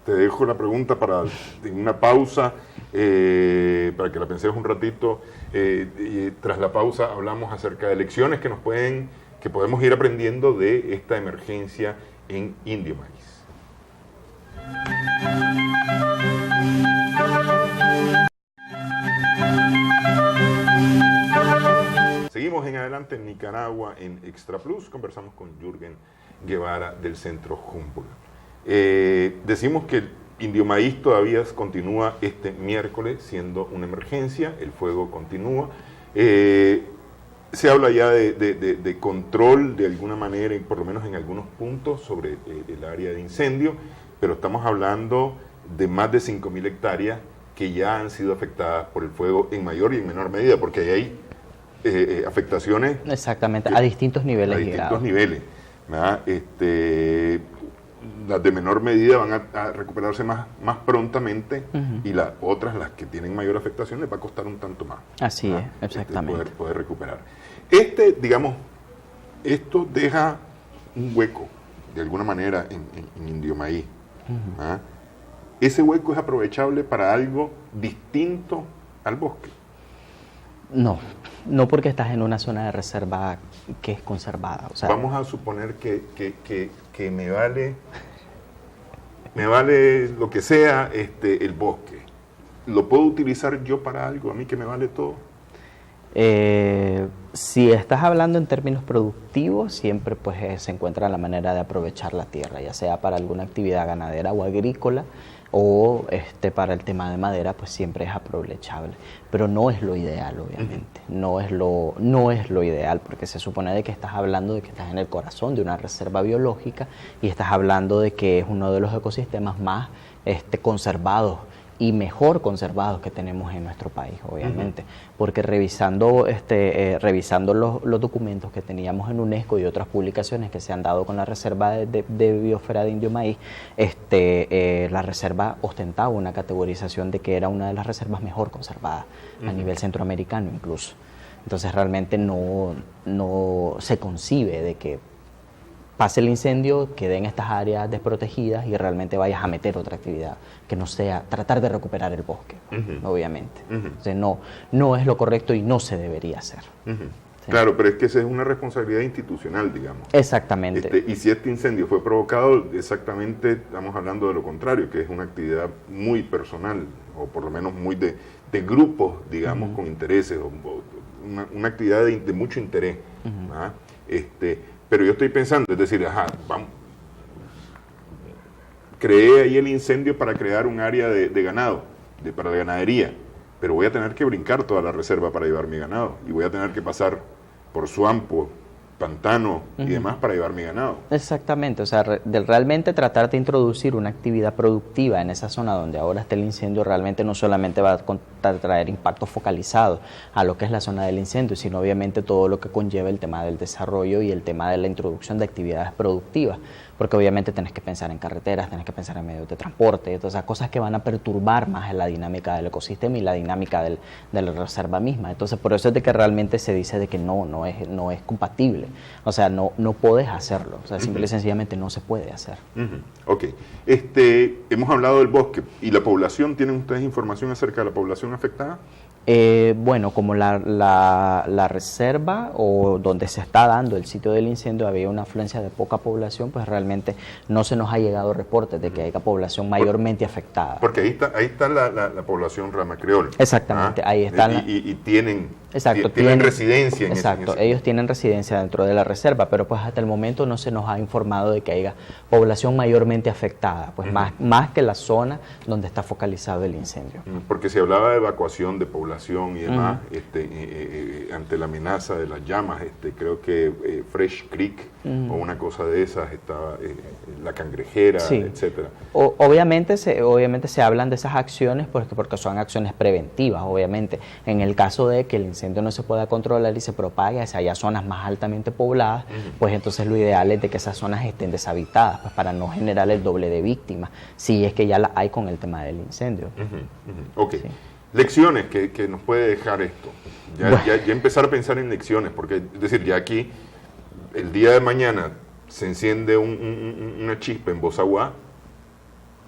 Te dejo la pregunta para una pausa, para que la penses un ratito. Y tras la pausa hablamos acerca de elecciones que podemos ir aprendiendo de esta emergencia en Indio Maíz. Seguimos en adelante en Nicaragua, en Extra Plus. Conversamos con Jürgen Guevara del Centro Humboldt. Decimos que Indio Maíz todavía continúa este miércoles siendo una emergencia, el fuego continúa. Se habla ya de control de alguna manera, por lo menos en algunos puntos, sobre el área de incendio, pero estamos hablando de más de 5.000 hectáreas que ya han sido afectadas por el fuego en mayor y en menor medida, porque hay afectaciones. Exactamente, a distintos niveles. A distintos niveles. ¿Verdad? Las de menor medida van a recuperarse más prontamente, y las otras, las que tienen mayor afectación, les va a costar un tanto más. Así es, exactamente. Poder recuperar. Digamos, esto deja un hueco, de alguna manera, en Indio Maíz. ¿Ah? ¿Ese hueco es aprovechable para algo distinto al bosque? No porque estás en una zona de reserva que es conservada. O sea, vamos a suponer que me vale lo que sea el bosque. ¿Lo puedo utilizar yo para algo? ¿A mí que me vale todo? Si estás hablando en términos productivos, siempre pues se encuentra la manera de aprovechar la tierra, ya sea para alguna actividad ganadera o agrícola, o para el tema de madera, pues siempre es aprovechable, pero no es lo ideal, obviamente. No es lo ideal, porque se supone de que estás hablando de que estás en el corazón de una reserva biológica, y estás hablando de que es uno de los ecosistemas más conservados y mejor conservados que tenemos en nuestro país, obviamente, porque revisando los documentos que teníamos en UNESCO y otras publicaciones que se han dado con la Reserva de Biosfera de Indio Maíz, la reserva ostentaba una categorización de que era una de las reservas mejor conservadas a nivel centroamericano incluso. Entonces realmente no se concibe de que pase el incendio, quede en estas áreas desprotegidas y realmente vayas a meter otra actividad que no sea tratar de recuperar el bosque, obviamente. Entonces no es lo correcto y no se debería hacer. Sí. Claro, pero es que esa es una responsabilidad institucional, digamos. Exactamente. Y si este incendio fue provocado, exactamente estamos hablando de lo contrario, que es una actividad muy personal, o por lo menos muy de grupos, digamos, con intereses, o una actividad de mucho interés. ¿Ah? Pero yo estoy pensando, es decir, creé ahí el incendio para crear un área de ganado, para la ganadería, pero voy a tener que brincar toda la reserva para llevar mi ganado, y voy a tener que pasar por Suampo, pantano y demás para llevar mi ganado. Exactamente, o sea, realmente tratar de introducir una actividad productiva en esa zona donde ahora está el incendio realmente no solamente va a traer impactos focalizados a lo que es la zona del incendio, sino obviamente todo lo que conlleva el tema del desarrollo y el tema de la introducción de actividades productivas, porque obviamente tenés que pensar en carreteras, tenés que pensar en medios de transporte, todas esas cosas que van a perturbar más en la dinámica del ecosistema y la dinámica de la reserva misma. Entonces por eso es de que realmente se dice de que no es compatible. O sea, no podés hacerlo. O sea, simple y sencillamente no se puede hacer. Ok. Hemos hablado del bosque. ¿Y la población? ¿Tienen ustedes información acerca de la población afectada? Bueno, como la reserva o donde se está dando el sitio del incendio había una afluencia de poca población, pues realmente no se nos ha llegado reportes de que haya población mayormente afectada. Porque ahí está la población rama creol. Exactamente, ahí están. Y tienen residencia en exacto, ese ellos tienen residencia dentro de la reserva, pero pues hasta el momento no se nos ha informado de que haya población mayormente afectada, pues más que la zona donde está focalizado el incendio. Porque se hablaba de evacuación de población y demás, ante la amenaza de las llamas, creo que Fresh Creek o una cosa de esas, estaba la Cangrejera, etcétera. Obviamente se hablan de esas acciones porque son acciones preventivas, obviamente. En el caso de que el incendio no se pueda controlar y se propague hacia allá zonas más altamente pobladas, pues entonces lo ideal es de que esas zonas estén deshabitadas, pues para no generar el doble de víctimas, si es que ya la hay con el tema del incendio. Ok. Sí. Lecciones que nos puede dejar esto. Ya empezar a pensar en lecciones, porque es decir, ya aquí el día de mañana se enciende una chispa en Bozaguá,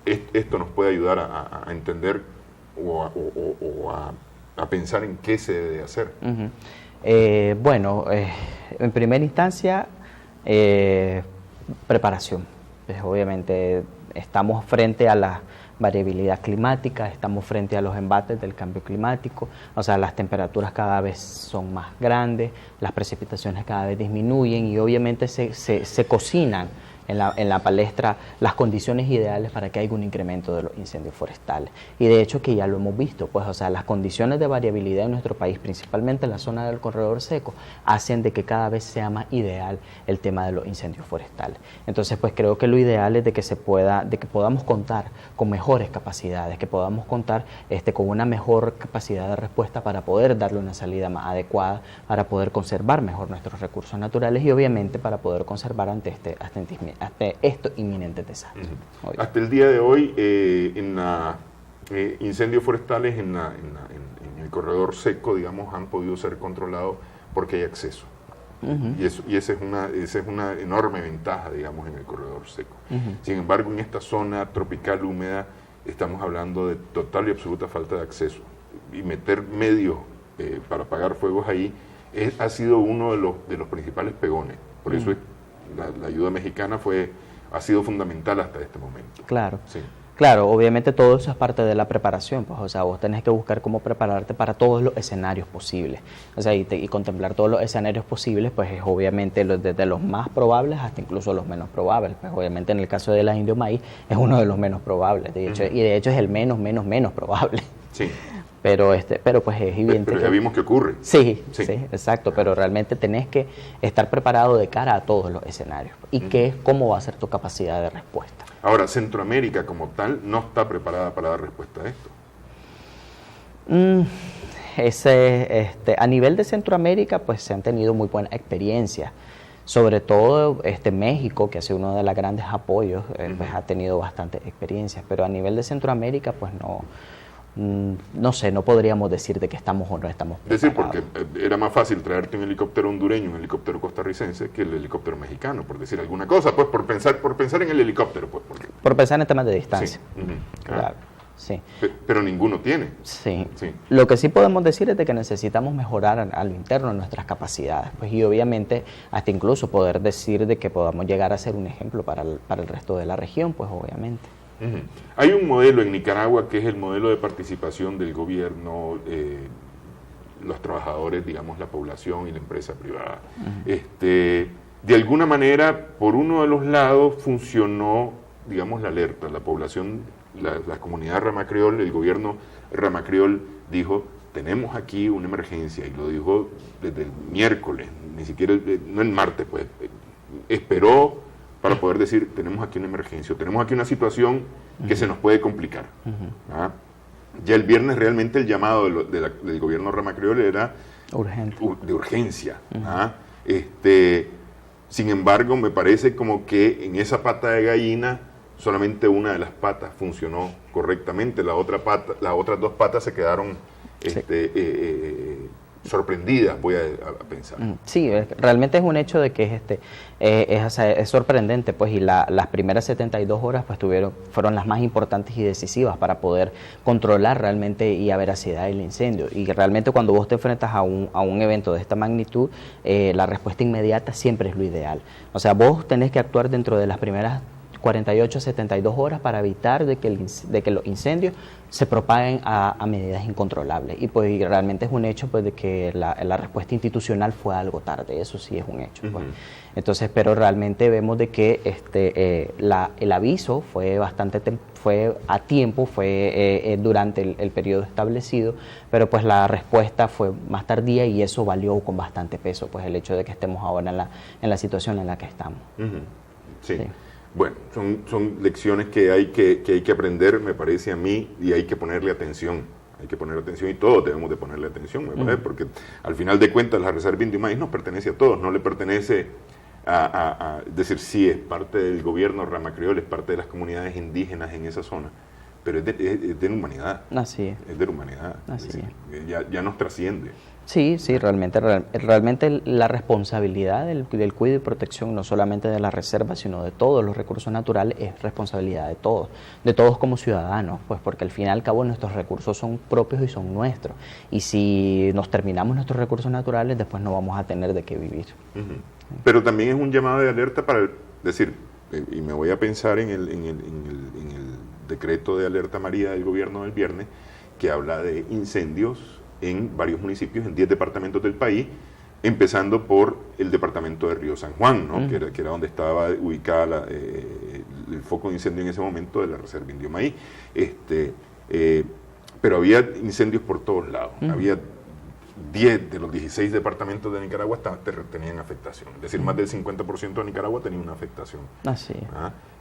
esto nos puede ayudar a entender o a pensar en qué se debe hacer. Bueno, en primera instancia, preparación. Pues obviamente estamos frente a la variabilidad climática, estamos frente a los embates del cambio climático, o sea, las temperaturas cada vez son más grandes, las precipitaciones cada vez disminuyen y obviamente se cocinan en la palestra las condiciones ideales para que haya un incremento de los incendios forestales. Y de hecho que ya lo hemos visto, pues, o sea, las condiciones de variabilidad en nuestro país, principalmente en la zona del corredor seco, hacen de que cada vez sea más ideal el tema de los incendios forestales. Entonces, pues creo que lo ideal es de que podamos contar con mejores capacidades, que podamos contar con una mejor capacidad de respuesta para poder darle una salida más adecuada, para poder conservar mejor nuestros recursos naturales y obviamente para poder conservar ante estos inminentes desastres. Hasta el día de hoy, incendios forestales en el corredor seco, digamos, han podido ser controlados porque hay acceso. Y esa es una enorme ventaja, digamos, en el corredor seco. Sin embargo, en esta zona tropical húmeda estamos hablando de total y absoluta falta de acceso. Y meter medios para apagar fuegos ahí ha sido uno de los principales pegones. Por eso la ayuda mexicana ha sido fundamental hasta este momento. Claro. Sí. Claro, obviamente todo eso es parte de la preparación, pues, o sea, vos tenés que buscar cómo prepararte para todos los escenarios posibles, o sea, y contemplar todos los escenarios posibles, pues es obviamente desde los más probables hasta incluso los menos probables, pues obviamente en el caso de la Indio Maíz es uno de los menos probables, de hecho, y de hecho es el menos probable. Sí. Pero pues es evidente. Pero ya vimos que ocurre. Sí, exacto, pero realmente tenés que estar preparado de cara a todos los escenarios y cómo va a ser tu capacidad de respuesta. Ahora, Centroamérica como tal no está preparada para dar respuesta a esto. A nivel de Centroamérica, pues se han tenido muy buenas experiencias. Sobre todo México, que ha sido uno de los grandes apoyos, pues ha tenido bastantes experiencias. Pero a nivel de Centroamérica, pues no sé, no podríamos decir de que estamos o no estamos preparados. Es decir, porque era más fácil traerte un helicóptero hondureño, un helicóptero costarricense, que el helicóptero mexicano, por decir alguna cosa, pues por pensar en el helicóptero. Pues, por pensar en temas de distancia. Sí. Claro. Sí. Pero ninguno tiene. Sí. Lo que sí podemos decir es de que necesitamos mejorar a lo interno nuestras capacidades, pues, y obviamente hasta incluso poder decir de que podamos llegar a ser un ejemplo para el resto de la región, pues obviamente. Hay un modelo en Nicaragua que es el modelo de participación del gobierno, los trabajadores, digamos, la población y la empresa privada. De alguna manera, por uno de los lados funcionó, digamos, la alerta. La población, la comunidad Rama Criol, el gobierno Rama Criol dijo, tenemos aquí una emergencia, y lo dijo desde el miércoles, ni siquiera, no el martes, pues, esperó para poder decir, tenemos aquí una emergencia, tenemos aquí una situación que se nos puede complicar. Ya el viernes realmente el llamado del gobierno Rama Criol era de urgencia. Sin embargo, me parece como que en esa pata de gallina solamente una de las patas funcionó correctamente, las otras dos patas se quedaron sorprendidas, voy a pensar. Sí, realmente es un hecho de que es sorprendente, pues, y las primeras 72 horas pues fueron las más importantes y decisivas para poder controlar realmente y a veracidad el incendio. Y realmente cuando vos te enfrentas a un evento de esta magnitud, la respuesta inmediata siempre es lo ideal. O sea, vos tenés que actuar dentro de las primeras 48 a 72 horas para evitar de que los incendios se propaguen a medidas incontrolables. Y pues realmente es un hecho, pues, de que la respuesta institucional fue algo tarde, eso sí es un hecho. Pues. Entonces, pero realmente vemos de que el aviso fue a tiempo, fue durante el periodo establecido, pero pues la respuesta fue más tardía y eso valió con bastante peso, pues el hecho de que estemos ahora en la situación en la que estamos. Sí. Bueno, son lecciones que hay que aprender, me parece a mí, y hay que ponerle atención. Hay que ponerle atención y todos debemos de ponerle atención, me parece, porque al final de cuentas la Reserva Indio Maíz nos pertenece a todos, no le pertenece es decir, sí, es parte del gobierno Rama Criol, es parte de las comunidades indígenas en esa zona, pero es de la humanidad. Así es. Es de la humanidad. Así es. Ya nos trasciende. Sí, realmente la responsabilidad del cuidado y protección no solamente de la reserva, sino de todos los recursos naturales es responsabilidad de todos como ciudadanos, pues porque al fin y al cabo nuestros recursos son propios y son nuestros, y si nos terminamos nuestros recursos naturales, después no vamos a tener de qué vivir. Pero también es un llamado de alerta para decir, y me voy a pensar en el decreto de alerta María del gobierno del viernes, que habla de incendios en varios municipios, en 10 departamentos del país, empezando por el departamento de Río San Juan, ¿no? que era donde estaba ubicada el foco de incendio en ese momento de la Reserva Indio Maí. Pero había incendios por todos lados. Había 10 de los 16 departamentos de Nicaragua tenían afectación. Es decir, más del 50% de Nicaragua tenía una afectación. Así.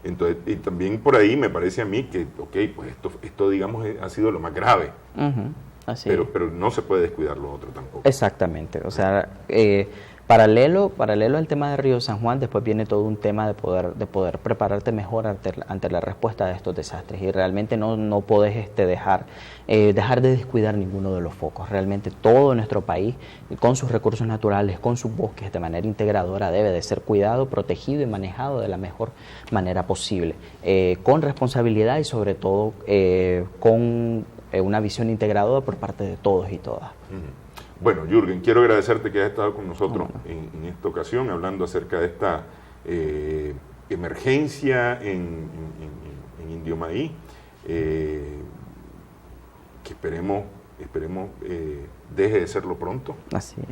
Entonces, y también por ahí me parece a mí que, pues esto digamos, ha sido lo más grave. Así. Pero no se puede descuidar lo otro tampoco. Exactamente. O sea, paralelo al tema de Río San Juan, después viene todo un tema de poder prepararte mejor ante la respuesta de estos desastres. Y realmente no podés dejar de descuidar ninguno de los focos. Realmente todo nuestro país, con sus recursos naturales, con sus bosques, de manera integradora, debe de ser cuidado, protegido y manejado de la mejor manera posible. Con responsabilidad y sobre todo con una visión integradora por parte de todos y todas. Bueno, Jürgen, quiero agradecerte que hayas estado con nosotros en esta ocasión, hablando acerca de esta emergencia en Indio Maí, que esperemos deje de serlo pronto. Así es.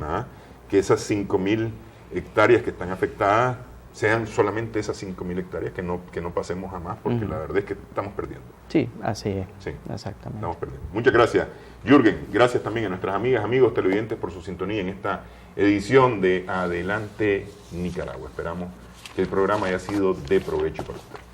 Que esas 5.000 hectáreas que están afectadas sean solamente esas 5.000 hectáreas, que no pasemos jamás, porque la verdad es que estamos perdiendo. Sí, así es. Sí, exactamente. Estamos perdiendo. Muchas gracias, Jürgen. Gracias también a nuestras amigas, amigos televidentes por su sintonía en esta edición de Adelante Nicaragua. Esperamos que el programa haya sido de provecho para ustedes.